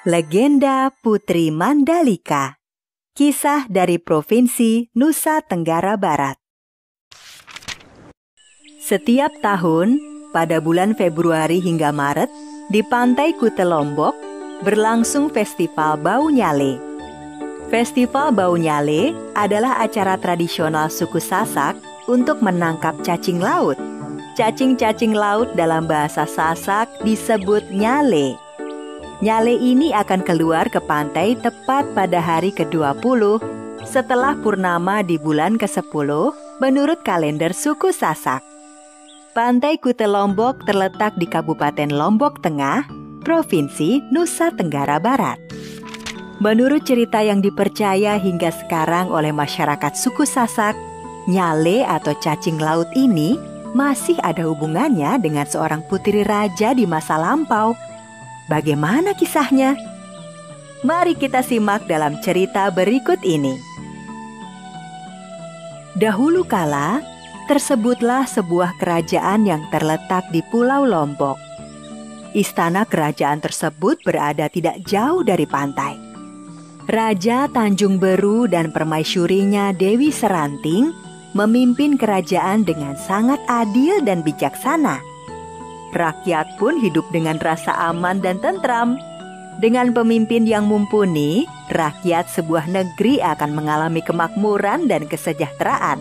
Legenda Putri Mandalika. Kisah dari Provinsi Nusa Tenggara Barat. Setiap tahun, pada bulan Februari hingga Maret, di Pantai Kuta Lombok, berlangsung Festival Bau Nyale. Festival Bau Nyale adalah acara tradisional suku Sasak untuk menangkap cacing laut. Cacing-cacing laut dalam bahasa Sasak disebut nyale. Nyale ini akan keluar ke pantai tepat pada hari ke-20 setelah purnama di bulan ke-10 menurut kalender suku Sasak. Pantai Kuta Lombok terletak di Kabupaten Lombok Tengah, Provinsi Nusa Tenggara Barat. Menurut cerita yang dipercaya hingga sekarang oleh masyarakat suku Sasak, nyale atau cacing laut ini masih ada hubungannya dengan seorang putri raja di masa lampau. Bagaimana kisahnya? Mari kita simak dalam cerita berikut ini. Dahulu kala, tersebutlah sebuah kerajaan yang terletak di Pulau Lombok. Istana kerajaan tersebut berada tidak jauh dari pantai. Raja Tanjung Beru dan permaisurinya Dewi Seranting memimpin kerajaan dengan sangat adil dan bijaksana. Rakyat pun hidup dengan rasa aman dan tentram. Dengan pemimpin yang mumpuni, rakyat sebuah negeri akan mengalami kemakmuran dan kesejahteraan.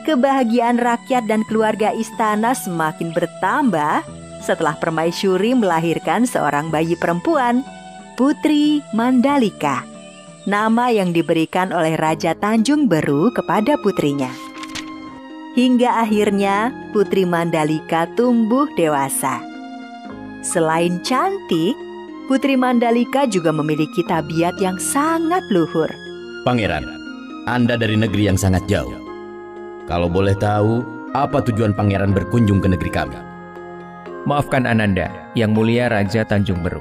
Kebahagiaan rakyat dan keluarga istana semakin bertambah setelah permaisuri melahirkan seorang bayi perempuan, Putri Mandalika, nama yang diberikan oleh Raja Tanjung Beru kepada putrinya. Hingga akhirnya Putri Mandalika tumbuh dewasa. Selain cantik, Putri Mandalika juga memiliki tabiat yang sangat luhur. Pangeran, Anda dari negeri yang sangat jauh. Kalau boleh tahu, apa tujuan pangeran berkunjung ke negeri kami? Maafkan Ananda, Yang Mulia Raja Tanjung Beru.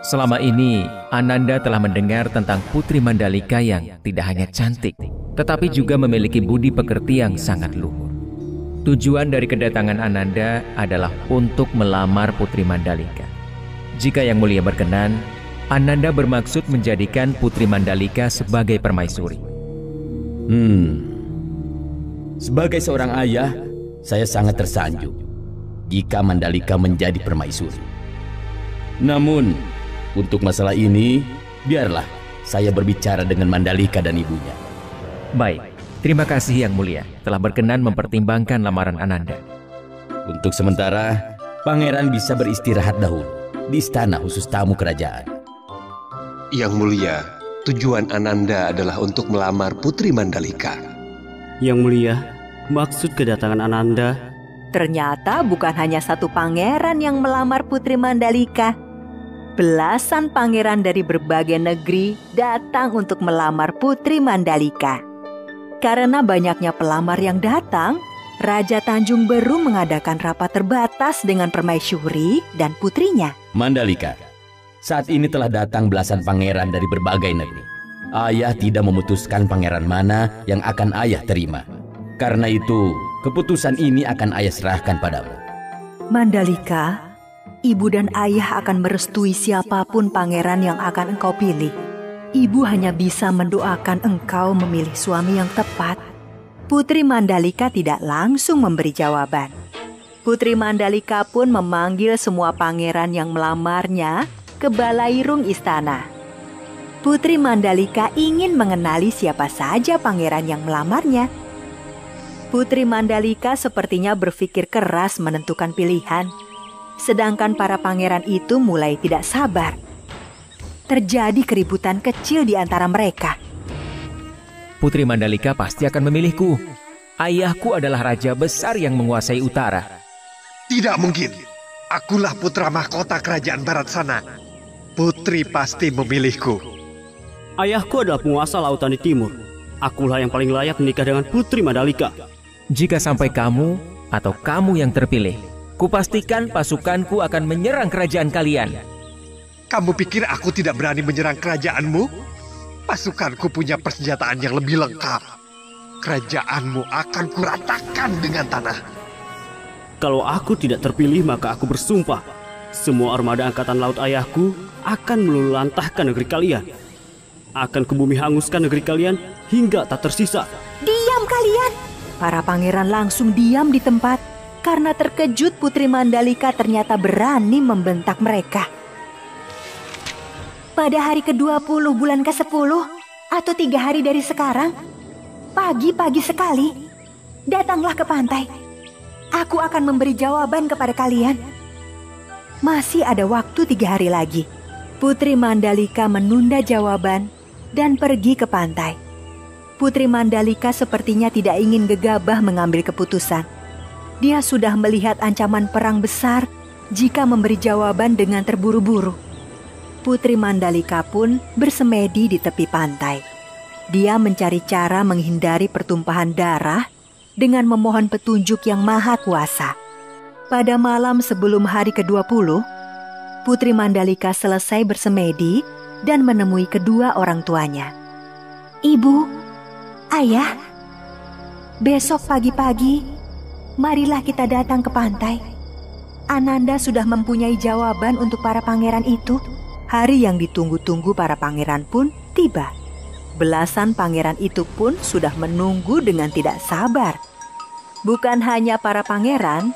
Selama ini, Ananda telah mendengar tentang Putri Mandalika yang tidak hanya cantik, tetapi juga memiliki budi pekerti yang sangat luhur. Tujuan dari kedatangan Ananda adalah untuk melamar Putri Mandalika. Jika Yang Mulia berkenan, Ananda bermaksud menjadikan Putri Mandalika sebagai permaisuri. Sebagai seorang ayah, saya sangat tersanjung jika Mandalika menjadi permaisuri. Namun, untuk masalah ini, biarlah saya berbicara dengan Mandalika dan ibunya. Baik, terima kasih Yang Mulia telah berkenan mempertimbangkan lamaran Ananda. Untuk sementara, pangeran bisa beristirahat dahulu di istana khusus tamu kerajaan. Yang Mulia, tujuan Ananda adalah untuk melamar Putri Mandalika. Yang Mulia, maksud kedatangan Ananda... Ternyata bukan hanya satu pangeran yang melamar Putri Mandalika. Belasan pangeran dari berbagai negeri datang untuk melamar Putri Mandalika. Karena banyaknya pelamar yang datang, Raja Tanjung Beru mengadakan rapat terbatas dengan permaisuri dan putrinya. Mandalika, saat ini telah datang belasan pangeran dari berbagai negeri. Ayah tidak memutuskan pangeran mana yang akan ayah terima. Karena itu, keputusan ini akan ayah serahkan padamu. Mandalika, ibu dan ayah akan merestui siapapun pangeran yang akan engkau pilih. Ibu hanya bisa mendoakan engkau memilih suami yang tepat. Putri Mandalika tidak langsung memberi jawaban. Putri Mandalika pun memanggil semua pangeran yang melamarnya ke balairung istana. Putri Mandalika ingin mengenali siapa saja pangeran yang melamarnya. Putri Mandalika sepertinya berpikir keras menentukan pilihan. Sedangkan para pangeran itu mulai tidak sabar. Terjadi keributan kecil di antara mereka. Putri Mandalika pasti akan memilihku. Ayahku adalah raja besar yang menguasai utara. Tidak mungkin. Akulah putra mahkota kerajaan barat sana. Putri pasti memilihku. Ayahku adalah penguasa lautan di timur. Akulah yang paling layak menikah dengan Putri Mandalika. Jika sampai kamu atau kamu yang terpilih, kupastikan pasukanku akan menyerang kerajaan kalian. Kamu pikir aku tidak berani menyerang kerajaanmu? Pasukanku punya persenjataan yang lebih lengkap. Kerajaanmu akan kuratakan dengan tanah. Kalau aku tidak terpilih, maka aku bersumpah Semua armada angkatan laut ayahku akan meluluhlantahkan negeri kalian. Akan kubumi hanguskan negeri kalian hingga tak tersisa. Diam kalian! Para pangeran langsung diam di tempat karena terkejut Putri Mandalika ternyata berani membentak mereka. Pada hari ke-20 bulan ke-10 atau 3 hari dari sekarang, pagi-pagi sekali, datanglah ke pantai. Aku akan memberi jawaban kepada kalian. Masih ada waktu 3 hari lagi. Putri Mandalika menunda jawaban dan pergi ke pantai. Putri Mandalika sepertinya tidak ingin gegabah mengambil keputusan. Dia sudah melihat ancaman perang besar jika memberi jawaban dengan terburu-buru. Putri Mandalika pun bersemedi di tepi pantai. Dia mencari cara menghindari pertumpahan darah dengan memohon petunjuk yang maha kuasa. Pada malam sebelum hari ke-20, Putri Mandalika selesai bersemedi dan menemui kedua orang tuanya. Ibu, ayah, besok pagi-pagi, marilah kita datang ke pantai. Ananda sudah mempunyai jawaban untuk para pangeran itu. Hari yang ditunggu-tunggu para pangeran pun tiba. Belasan pangeran itu pun sudah menunggu dengan tidak sabar. Bukan hanya para pangeran,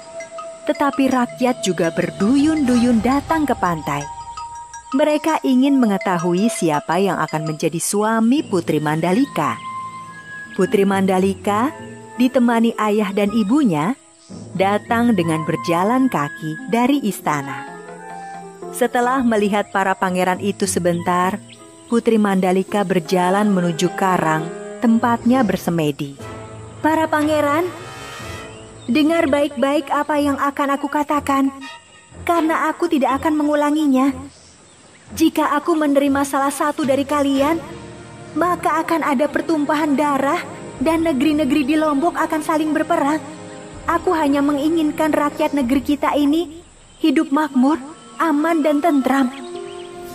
tetapi rakyat juga berduyun-duyun datang ke pantai. Mereka ingin mengetahui siapa yang akan menjadi suami Putri Mandalika. Putri Mandalika ditemani ayah dan ibunya datang dengan berjalan kaki dari istana. Setelah melihat para pangeran itu sebentar, Putri Mandalika berjalan menuju karang tempatnya bersemedi. Para pangeran, dengar baik-baik apa yang akan aku katakan, karena aku tidak akan mengulanginya. Jika aku menerima salah satu dari kalian, maka akan ada pertumpahan darah dan negeri-negeri di Lombok akan saling berperang. Aku hanya menginginkan rakyat negeri kita ini hidup makmur, aman dan tentram.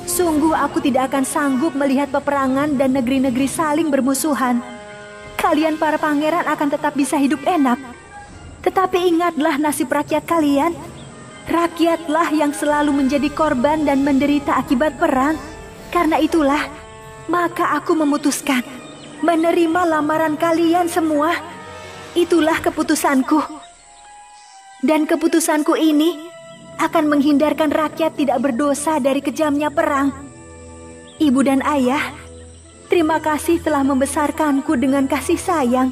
Sungguh aku tidak akan sanggup melihat peperangan dan negeri-negeri saling bermusuhan. Kalian para pangeran akan tetap bisa hidup enak. Tetapi ingatlah nasib rakyat kalian. Rakyatlah yang selalu menjadi korban dan menderita akibat perang. Karena itulah, maka aku memutuskan menerima lamaran kalian semua. Itulah keputusanku. Dan keputusanku ini akan menghindarkan rakyat tidak berdosa dari kejamnya perang. Ibu dan ayah, terima kasih telah membesarkanku dengan kasih sayang.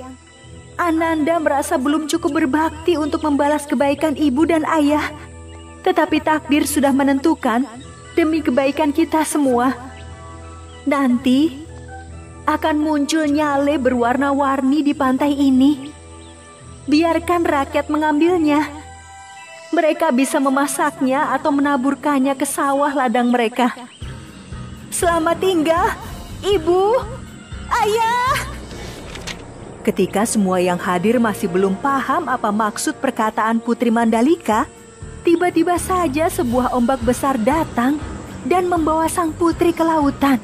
Ananda merasa belum cukup berbakti untuk membalas kebaikan ibu dan ayah. Tetapi takdir sudah menentukan demi kebaikan kita semua. Nanti akan muncul nyale berwarna-warni di pantai ini. Biarkan rakyat mengambilnya. Mereka bisa memasaknya atau menaburkannya ke sawah ladang mereka. Selamat tinggal, ibu, ayah. Ketika semua yang hadir masih belum paham apa maksud perkataan Putri Mandalika, tiba-tiba saja sebuah ombak besar datang dan membawa sang putri ke lautan.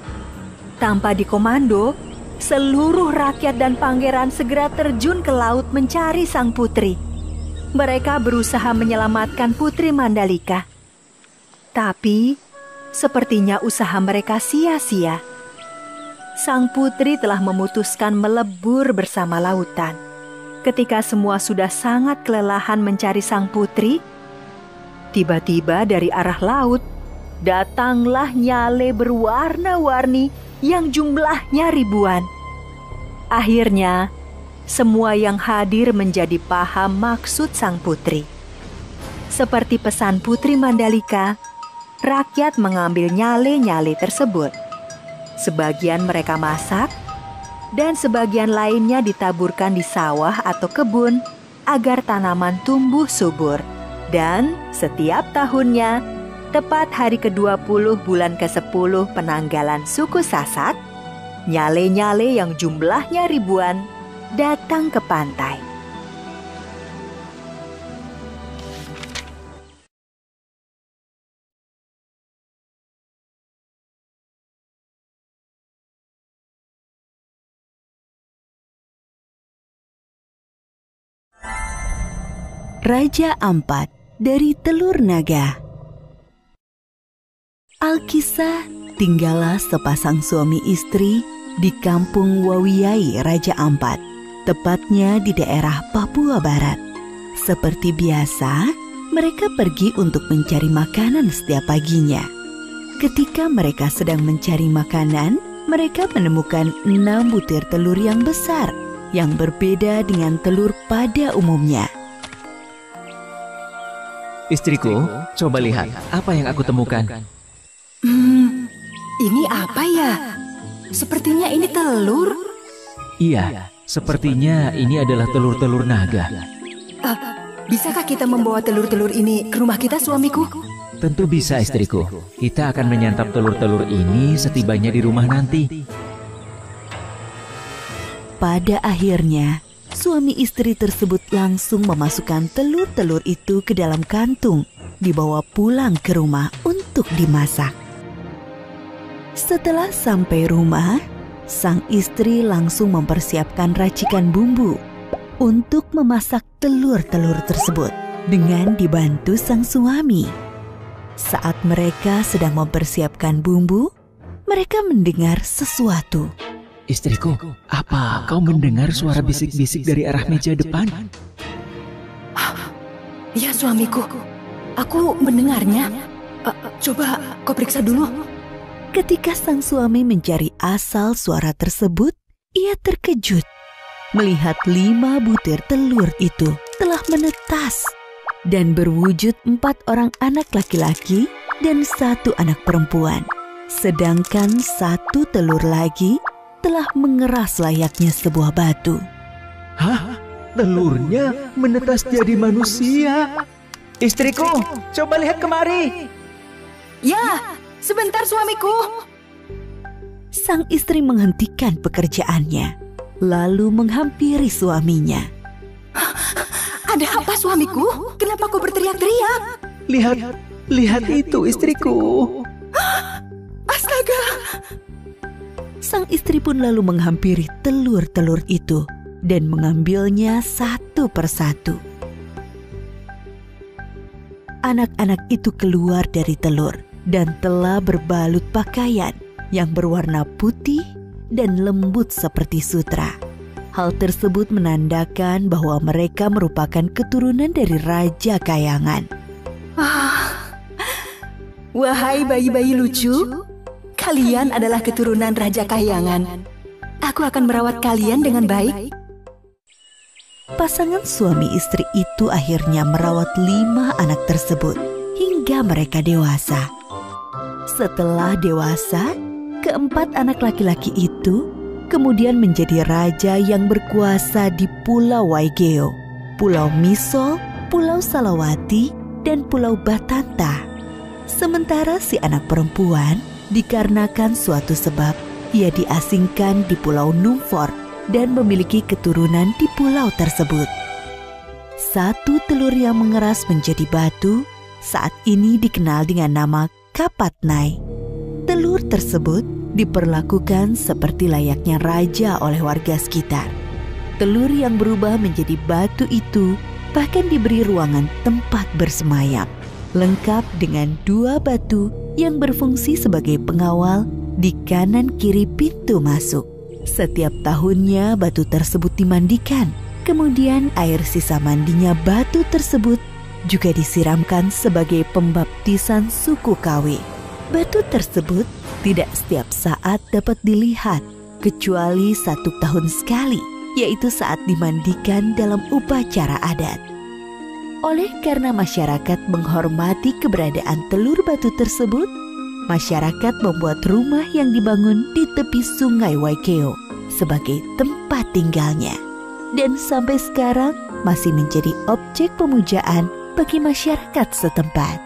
Tanpa dikomando, seluruh rakyat dan pangeran segera terjun ke laut mencari sang putri. Mereka berusaha menyelamatkan Putri Mandalika. Tapi, sepertinya usaha mereka sia-sia. Sang putri telah memutuskan melebur bersama lautan. Ketika semua sudah sangat kelelahan mencari sang putri, tiba-tiba dari arah laut, datanglah nyale berwarna-warni yang jumlahnya ribuan. Akhirnya, semua yang hadir menjadi paham maksud sang putri. Seperti pesan Putri Mandalika, rakyat mengambil nyale-nyale tersebut. Sebagian mereka masak, dan sebagian lainnya ditaburkan di sawah atau kebun agar tanaman tumbuh subur. Dan setiap tahunnya, tepat hari ke-20 bulan ke-10 penanggalan suku Sasak, nyale-nyale yang jumlahnya ribuan datang ke pantai. Raja Ampat dari Telur Naga. Alkisah, tinggallah sepasang suami istri di kampung Wawiyai Raja Ampat, tepatnya di daerah Papua Barat. Seperti biasa, mereka pergi untuk mencari makanan setiap paginya. Ketika mereka sedang mencari makanan, mereka menemukan 6 butir telur yang besar, yang berbeda dengan telur pada umumnya. Istriku, coba lihat apa yang aku temukan. Ini apa ya? Sepertinya ini telur. Iya, sepertinya ini adalah telur-telur naga. Bisakah kita membawa telur-telur ini ke rumah kita, suamiku? Tentu bisa, istriku. Kita akan menyantap telur-telur ini setibanya di rumah nanti. Pada akhirnya, suami istri tersebut langsung memasukkan telur-telur itu ke dalam kantung, dibawa pulang ke rumah untuk dimasak. Setelah sampai rumah, sang istri langsung mempersiapkan racikan bumbu untuk memasak telur-telur tersebut dengan dibantu sang suami. Saat mereka sedang mempersiapkan bumbu, mereka mendengar sesuatu. Istriku, apa kau mendengar suara bisik-bisik dari arah meja depan? Ya, suamiku. Aku mendengarnya. Coba kau periksa dulu. Ketika sang suami mencari asal suara tersebut, ia terkejut melihat 5 butir telur itu telah menetas dan berwujud 4 orang anak laki-laki dan 1 anak perempuan. Sedangkan 1 telur lagi telah mengeras layaknya sebuah batu. Hah? Telurnya menetas jadi manusia? Istriku, coba lihat kemari. Ya, sebentar suamiku. Sang istri menghentikan pekerjaannya, lalu menghampiri suaminya. Ada apa, suamiku? Kenapa kau berteriak-teriak? Lihat itu, istriku. Astaga! Sang istri pun lalu menghampiri telur-telur itu dan mengambilnya satu persatu. Anak-anak itu keluar dari telur dan telah berbalut pakaian yang berwarna putih dan lembut seperti sutra. Hal tersebut menandakan bahwa mereka merupakan keturunan dari Raja Kayangan. Wahai bayi-bayi lucu, kalian adalah keturunan Raja Kayangan. Aku akan merawat kalian dengan baik. Pasangan suami istri itu akhirnya merawat 5 anak tersebut hingga mereka dewasa. Setelah dewasa, keempat anak laki-laki itu kemudian menjadi raja yang berkuasa di Pulau Waigeo, Pulau Misol, Pulau Salawati, dan Pulau Batanta. Sementara si anak perempuan, dikarenakan suatu sebab, ia diasingkan di Pulau Numfor dan memiliki keturunan di pulau tersebut. 1 telur yang mengeras menjadi batu saat ini dikenal dengan nama Kapatnai. Telur tersebut diperlakukan seperti layaknya raja oleh warga sekitar. Telur yang berubah menjadi batu itu bahkan diberi ruangan tempat bersemayam, lengkap dengan 2 batu yang berfungsi sebagai pengawal di kanan kiri pintu masuk. Setiap tahunnya batu tersebut dimandikan, kemudian air sisa mandinya batu tersebut juga disiramkan sebagai pembaptisan suku KW. Batu tersebut tidak setiap saat dapat dilihat, kecuali 1 tahun sekali, yaitu saat dimandikan dalam upacara adat. Oleh karena masyarakat menghormati keberadaan telur batu tersebut, masyarakat membuat rumah yang dibangun di tepi sungai Waigeo sebagai tempat tinggalnya. Dan sampai sekarang masih menjadi objek pemujaan bagi masyarakat setempat.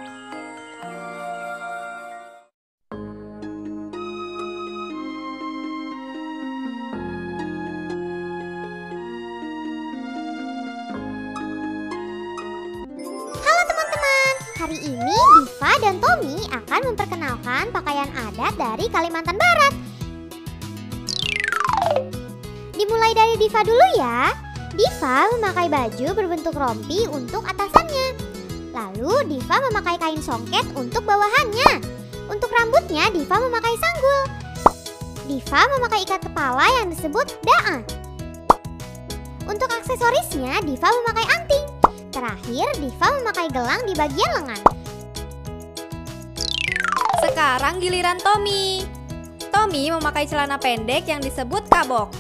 Hari ini Diva dan Tommy akan memperkenalkan pakaian adat dari Kalimantan Barat. Dimulai dari Diva dulu ya. Diva memakai baju berbentuk rompi untuk atasannya. Lalu Diva memakai kain songket untuk bawahannya. Untuk rambutnya, Diva memakai sanggul. Diva memakai ikat kepala yang disebut daan. Untuk aksesorisnya, Diva memakai anting. Terakhir, Diva memakai gelang di bagian lengan. Sekarang giliran Tommy. Tommy memakai celana pendek yang disebut kabok.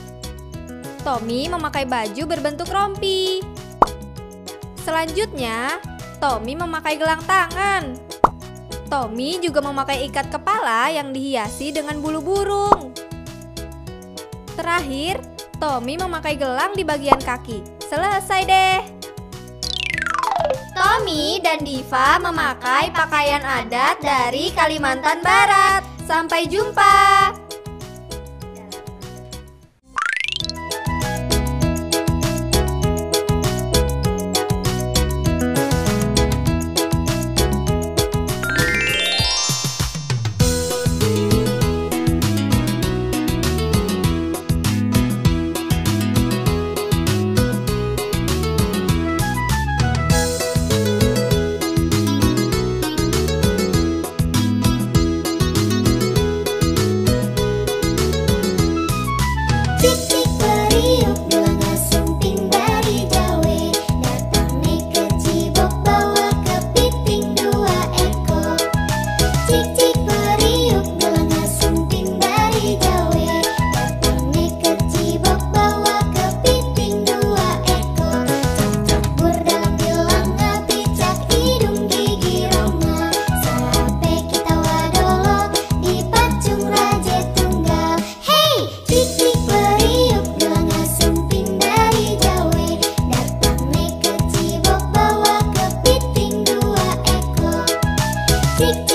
Tommy memakai baju berbentuk rompi. Selanjutnya, Tommy memakai gelang tangan. Tommy juga memakai ikat kepala yang dihiasi dengan bulu burung. Terakhir, Tommy memakai gelang di bagian kaki. Selesai deh. Tommy dan Diva memakai pakaian adat dari Kalimantan Barat. Sampai jumpa. Cik